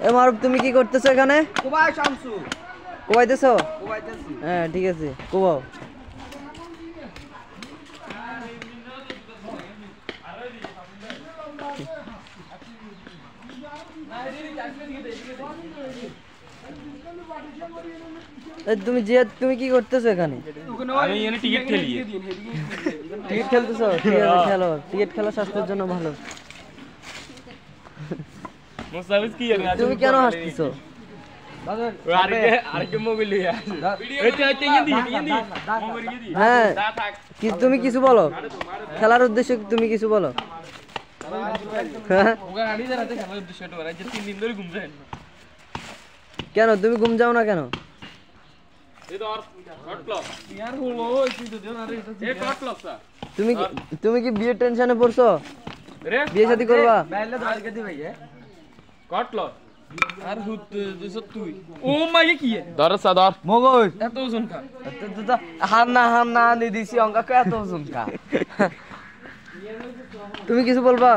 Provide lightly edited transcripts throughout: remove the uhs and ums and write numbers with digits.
এ মারুফ তুমি কি করতেছো এখানে? কোবাই শামসু কোবাইতেছো? কোবাইতেছি। হ্যাঁ ঠিক আছে কোবাও। তুমি জিয়াদ তুমি কি করতেছো এখানে? আমি এখানে টিকিট খেলি। টিকিট খেলতেছো? ঠিক আছে খেলো, টিকিট খেলা স্বাস্থ্যের জন্য ভালো। মোস্তাফিজ কি জানে? তুমি কেন হাসতেছো? আরেকে মোবাইল নিয়ে আসে। এটা ইন্দি মোবাইল কি দি? হ্যাঁ দা থাক। কি তুমি কিছু বলো, খেলার উদ্দেশ্যে তুমি কিছু বলো। হ্যাঁ ওগা গাড়ি চালাতে খেলার উদ্দেশ্যটা ওরা যে 3 দিন ধরে ঘুম যায় না। কেন তুমি ঘুম যাও না কেন? এই তো আর শর্ট ক্লক ইয়ার হলো এই তো দেও না রে এটা এই শর্ট ক্লক স্যার। তুমি কি বিয়ের টেনশনে পড়ছো? রে বিয়ে শাদী করবা? বাইলে দাঁড়িয়ে দি ভাই শর্ট ক্লক আর হুত দুইশ তুই ও মাইকে কি ধর সাদর মগজ এত ওজন খা হাম না নি দিছি অঙ্কা কত ওজন কা তুমি কিছু বলবা?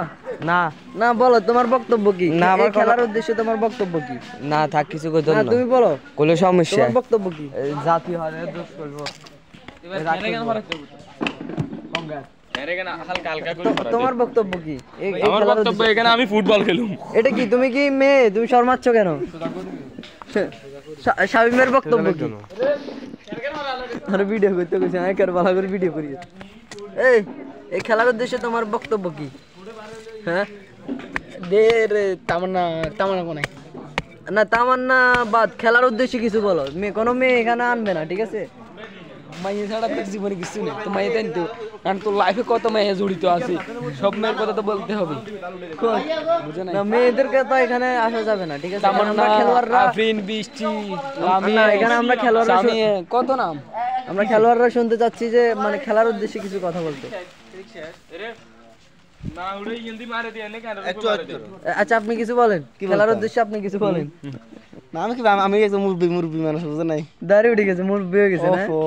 না না বলো তোমার বক্তব্য কি? না, আমার এই খেলার উদ্দেশ্যে তোমার বক্তব্য কি? না থাক কিছু কইতো না না তুমি বলো কোলে সমস্যা তোমার বক্তব্য কি? জাতি হারে দোষ করব এবার কেন কেন মারতে হবে কঙ্গা এর কেন হালকা হালকা করে মারতে তোমার বক্তব্য কি? এই আমার খেলার বক্তব্য উদ্দেশ্যে- এখানে আমি ফুটবল খেলুম এটা কি তুমি কি মেয়ে? তুমি শর্মাচ্ছ কেন? শামিমের বক্তব্য কি? আরে ভিডিও করতে কইছে আমি কার ভালো করে ভিডিও করি। এই খেলার উদ্দেশ্যে তোমার বক্তব্য কি? হ্যাঁ দে রে তামান্না কোনে না তামান্না বাদ, খেলার উদ্দেশ্যে কিছু বলো। কোনো মেয়ে এখানে আনবে না, ঠিক আছে? মাইয়ে ছাড়া তোর জীবনে কিছু নেই তো মাইয়ে তাই তো কারণ তোর লাইফে কত মাইয়ে জড়িত আছে সব মেয়ের কথা তো বলতে হবে বুঝো না না মেয়েদেরকে তো এখানে আসা যাবে না, ঠিক আছে? তামান্না আমরা খেলোয়াড়রা আফরিন বৃষ্টি না, এখানে আমরা খেলোয়াড়রা স্বামী কত নাম আমরা খেলোয়াড়রা শুনতে চাচ্ছি যে মানে খেলার উদ্দেশ্যে কিছু কথা বলতে। রে না উড়ে ইন্দি মারে দিয়ে নে কেন আচ্ছা আপনি কিছু বলেন, খেলার উদ্দেশ্যে আপনি কিছু বলেন। না আমি একজন মুরব্বী মানুষ বুঝো নাই দাঁড়িয়ে উঠে গেছে, মুরব্বি হয়ে গেছে না? ওহো